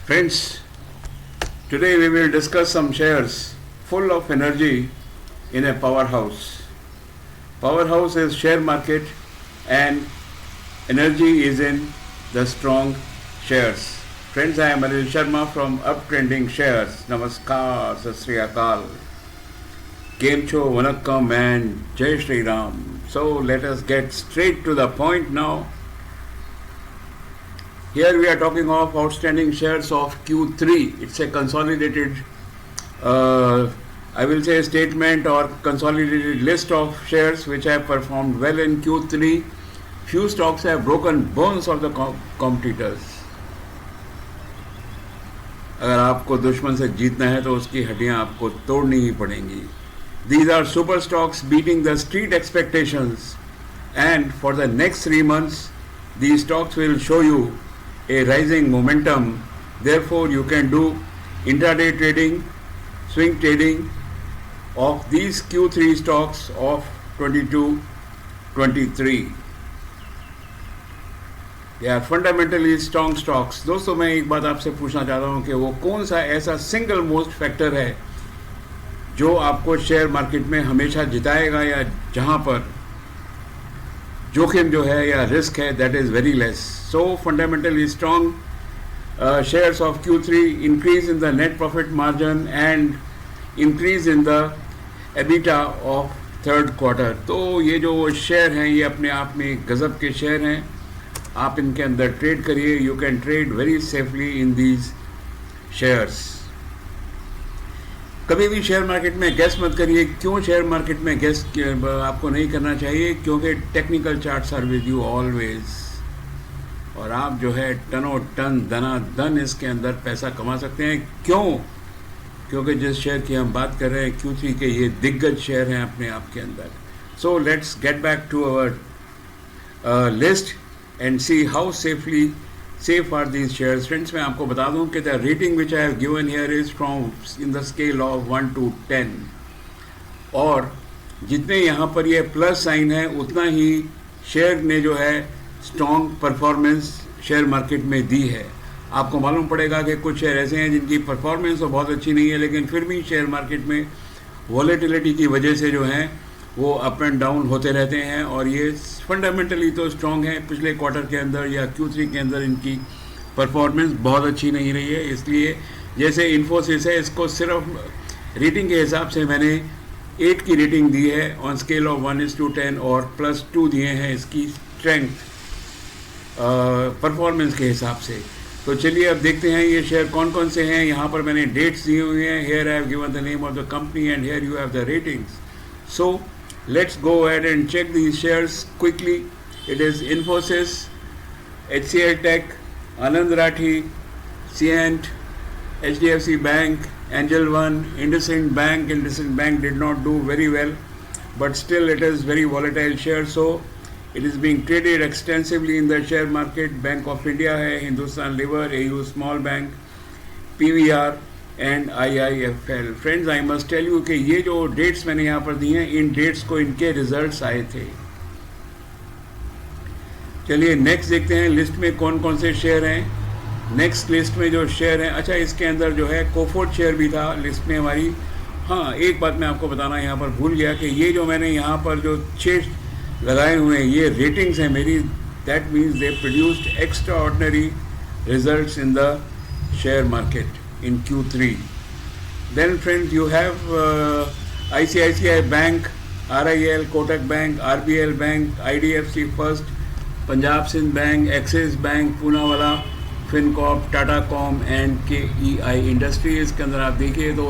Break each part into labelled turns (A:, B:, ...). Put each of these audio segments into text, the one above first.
A: Friends, today we will discuss some shares full of energy in a powerhouse. Powerhouse is share market and energy is in the strong shares. Friends, I am Anil Sharma from Uptrending Shares. Namaskar, Sat Sri Akal. Game Cho, Vanakkam and Jai Shri Ram. So let us get straight to the point now. Here we are talking of outstanding shares of Q3. It's a consolidated, I will say, statement or consolidated list of shares which have performed well in Q3. Few stocks have broken bones of the competitors. अगर आपको दुश्मन से जीतना है तो उसकी हड्डियां आपको तोड़नी ही पड़ेंगी. These are super stocks beating the street expectations, and for the next 3 months, these stocks will show you a rising momentum. Therefore, you can do intraday trading, swing trading of these Q3 stocks of 22-23. They are fundamentally strong stocks. दोस्तों, मैं एक बात आपसे पूछना चाहता हूँ कि वो कौन सा ऐसा सिंगल मोस्ट फैक्टर है जो आपको शेयर मार्केट में हमेशा जिताएगा या जहाँ पर जोखिम जो है या रिस्क है that is very less. So fundamentally strong shares of Q3 increase in the net profit margin and increase in the EBITDA of third quarter. तो ये जो शेयर हैं ये अपने आप में गजब के शेयर हैं. आप इनके अंदर ट्रेड करिए. You can trade very safely in these shares. कभी भी शेयर मार्केट में गैस मत करिए. क्यों शेयर मार्केट में गैस आपको नहीं करना चाहिए? क्योंकि technical charts are with you always, और आप जो है टनों टन दना दन इसके अंदर पैसा कमा सकते हैं. क्यों? क्योंकि जिस शेयर की हम बात कर रहे हैं Q3 के, ये दिग्गज शेयर हैं अपने आप के अंदर. So let's get back to our list and see how safe are these shares. Friends, मैं आपको बता दूं कि the rating which I have given here is from in the scale of 1 to 10, और जितने यहाँ पर ये प्लस साइन है उतना ही शेयर ने जो है स्ट्रॉन्ग परफॉर्मेंस शेयर मार्केट में दी है. आपको मालूम पड़ेगा कि कुछ शेयर ऐसे हैं जिनकी परफॉर्मेंस तो बहुत अच्छी नहीं है, लेकिन फिर भी शेयर मार्केट में वॉलेटिलिटी की वजह से जो है वो अप एंड डाउन होते रहते हैं, और ये फंडामेंटली तो स्ट्रॉन्ग है. पिछले क्वार्टर के अंदर या Q3 के अंदर इनकी परफॉर्मेंस बहुत अच्छी नहीं रही है. इसलिए जैसे इन्फोसिस है, इसको सिर्फ रेटिंग के हिसाब से मैंने 8 की रेटिंग दी है ऑन स्केल ऑफ 1:10, और +2 दिए हैं इसकी स्ट्रेंथ परफॉर्मेंस के हिसाब से. तो चलिए अब देखते हैं ये शेयर कौन कौन से हैं. यहाँ पर मैंने डेट्स दिए हुए हैं. Here I have given the name of the company and here you have the ratings. So let's go ahead and check these shares quickly. It is Infosys, HCL Tech, Anand Rathi, Cyient, HDFC Bank, Angel One, IndusInd Bank. IndusInd Bank did not do very well, but still it is very volatile share, so it is being traded extensively in the share market. Bank of India है, Hindustan Lever, AU Small Bank, PVR and IIFL. Friends, I must tell you कि ये जो dates मैंने यहाँ पर दी हैं, इन dates को इनके रिजल्ट्स आए थे. चलिए नेक्स्ट देखते हैं लिस्ट में कौन कौन से शेयर हैं. नेक्स्ट लिस्ट में जो शेयर हैं, अच्छा इसके अंदर जो है कोफोर्ट शेयर भी था लिस्ट में हमारी. हाँ, एक बात मैं आपको बताना यहाँ पर भूल गया कि ये जो मैंने यहाँ पर जो 6 लगाए हुए हैं ये रेटिंग्स हैं मेरी. That means they produced extra ordinary results in the share market in Q3. Then friends, you have ICICI Bank, RIL, Kotak Bank, RBL Bank, IDFC First, Punjab Sind Bank, Axis Bank, Poonawalla, FinCorp, Tatacom and KEI Industries. इसके अंदर आप देखिए तो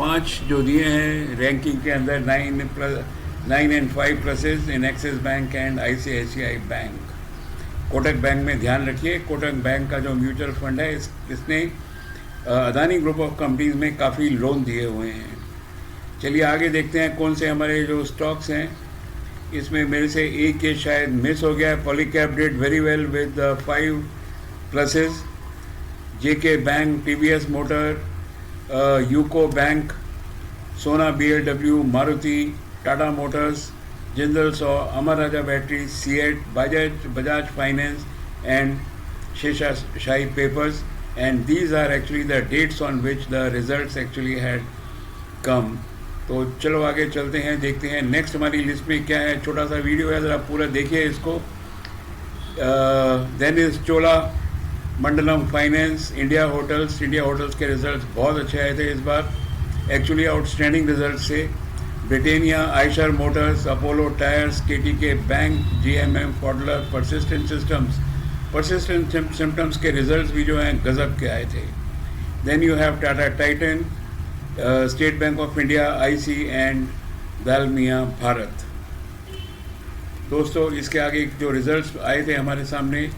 A: 5 जो दिए हैं ranking के अंदर 9 and 5 pluses in Axis Bank and ICICI Bank. Kotak bank में ध्यान रखिए, कोटक बैंक का जो म्यूचुअल फंड है इसने अदानी ग्रुप ऑफ कंपनीज में काफ़ी लोन दिए हुए हैं. चलिए आगे देखते हैं कौन से हमारे जो स्टॉक्स हैं. इसमें मेरे से एक के शायद मिस हो गया है. Polycab did very well with 5 pluses. JK bank, TVS motor, UCO bank, Sona BLW, Maruti, Tata motors, Jindal saw, Amar Raja battery, CEAT, Bajaj finance and Seshasayee papers. and these are actually the dates on which the results actually had come. तो चलो आगे चलते हैं, देखते हैं नेक्स्ट हमारी list में क्या है. छोटा सा वीडियो है, ज़रा पूरा देखिए इसको. Then is Chola Mandalam finance, India hotels के रिजल्ट्स बहुत अच्छे आए थे इस बार, एक्चुअली आउटस्टैंडिंग रिजल्ट से. Britannia, Eicher motors, Apollo tyres, KTK bank, GMM, Pfaudler, persistent systems के रिजल्ट्स भी जो हैं गजब के आए थे. Then you have Tata Titan, state bank of India, IC and Dalmia Bharat. दोस्तों इसके आगे जो रिजल्ट्स आए थे हमारे सामने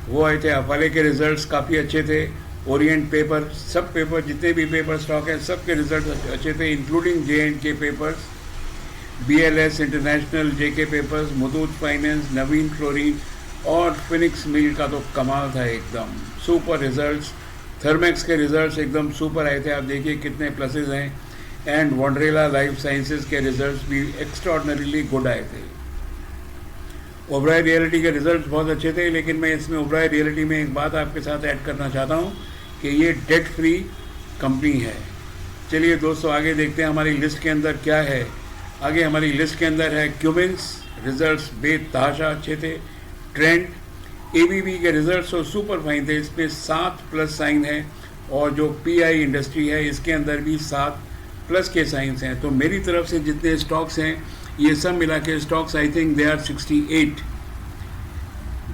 A: वो आए थे अफाले के रिजल्ट्स काफ़ी अच्छे थे. ओरिएंट पेपर, सब पेपर जितने भी पेपर स्टॉक हैं सब के रिजल्ट अच्छे थे, including J&K papers, BLS international, JK papers, Muthoot finance, Navin fluorine और फिनिक्स मिल का तो कमाल था, एकदम सुपर रिजल्ट्स. थर्मेक्स के रिजल्ट्स एकदम सुपर आए थे, आप देखिए कितने प्लसेस हैं. एंड वंडरेला लाइफ साइंसेज के रिजल्ट्स भी एक्स्ट्रॉर्डनरीली गुड आए थे. ओबराय रियलिटी के रिजल्ट्स बहुत अच्छे थे, लेकिन मैं इसमें ओबराय रियलिटी में एक बात आपके साथ ऐड करना चाहता हूँ कि ये डेट फ्री कंपनी है. चलिए दोस्तों आगे देखते हैं हमारी लिस्ट के अंदर क्या है. आगे हमारी लिस्ट के अंदर है क्यूबिन्स, रिजल्ट्स बेतहाशा अच्छे थे. ट्रेंड, ABB के रिजल्ट्स तो सुपर फाइन थे, इसमें 7 प्लस साइन है, और जो PI इंडस्ट्री है इसके अंदर भी 7 प्लस के साइंस हैं. तो मेरी तरफ से जितने स्टॉक्स हैं ये सब मिला के stocks I think they are 68.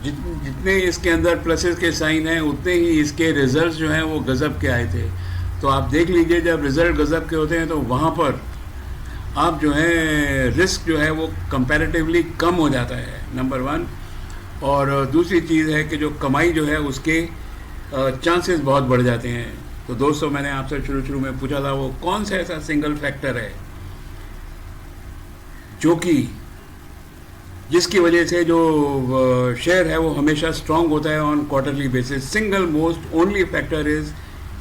A: जितने इसके अंदर प्लसेस के साइन हैं उतने ही इसके रिजल्ट्स जो हैं वो गज़ब के आए थे. तो आप देख लीजिए जब रिज़ल्ट गज़ब के होते हैं तो वहाँ पर आप जो है रिस्क जो है वो कंपैरेटिवली कम हो जाता है, नंबर 1. और दूसरी चीज़ है कि जो कमाई जो है उसके चांसेस बहुत बढ़ जाते हैं. तो दोस्तों मैंने आपसे शुरू में पूछा था वो कौन सा ऐसा सिंगल फैक्टर है जो कि जिसकी वजह से जो शेयर है वो हमेशा स्ट्रांग होता है on quarterly basis. Single most only factor is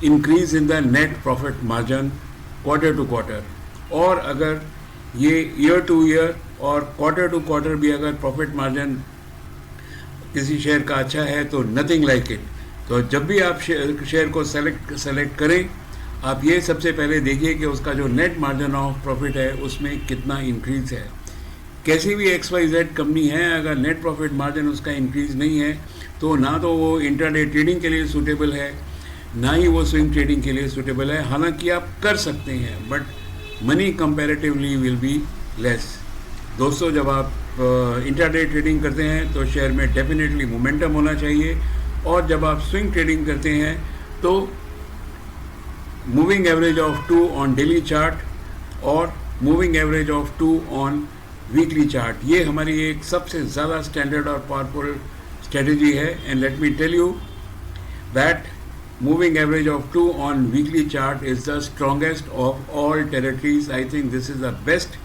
A: increase in the net profit margin quarter to quarter. और अगर ये ईयर टू ईयर और क्वार्टर टू क्वार्टर भी अगर प्रॉफिट मार्जिन किसी शेयर का अच्छा है तो नथिंग लाइक इट. तो जब भी आप शेयर को सेलेक्ट करें आप ये सबसे पहले देखिए कि उसका जो नेट मार्जिन ऑफ प्रॉफिट है उसमें कितना इंक्रीज है. कैसी भी XYZ कंपनी है, अगर नेट प्रॉफिट मार्जिन उसका इंक्रीज नहीं है तो ना तो वो इंट्राडे ट्रेडिंग के लिए सूटेबल है, ना ही वो स्विंग ट्रेडिंग के लिए सूटेबल है. हालांकि आप कर सकते हैं but money comparatively will be less. दोस्तों जब आप इंट्राडे ट्रेडिंग करते हैं तो शेयर में डेफिनेटली मोमेंटम होना चाहिए, और जब आप स्विंग ट्रेडिंग करते हैं तो moving average of 2 on daily chart और moving average of 2 on weekly chart, ये हमारी एक सबसे ज़्यादा स्टैंडर्ड और पावरफुल स्ट्रेटजी है. And let me tell you that moving average of 2 on weekly chart is the strongest of all territories. I think this is the best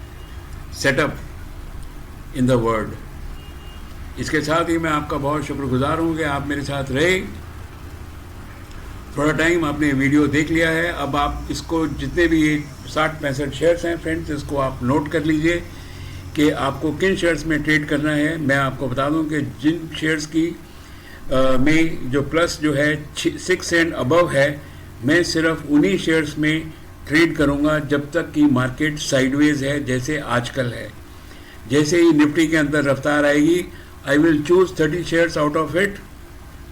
A: setup in the world. इसके साथ ही मैं आपका बहुत शुक्रगुजार हूँ कि आप मेरे साथ रहे. थोड़ा टाइम आपने वीडियो देख लिया है, अब आप इसको जितने भी 60-65 शेयर्स हैं फ्रेंड्स, इसको आप नोट कर लीजिए कि आपको किन शेयर्स में ट्रेड करना है. मैं आपको बता दूं कि जिन शेयर्स की में जो प्लस जो है 6 एंड अबव है, मैं सिर्फ उन्हीं शेयर्स में ट्रेड करूंगा जब तक कि मार्केट साइडवेज है जैसे आजकल है. जैसे ही निफ्टी के अंदर रफ्तार आएगी I will choose 30 shares out of it,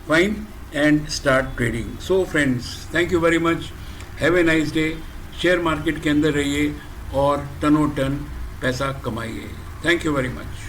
A: fine, and start trading. So friends, thank you very much. Have a nice day. Share market के अंदर रहिए और टनों टन पैसा कमाइए. Thank you very much.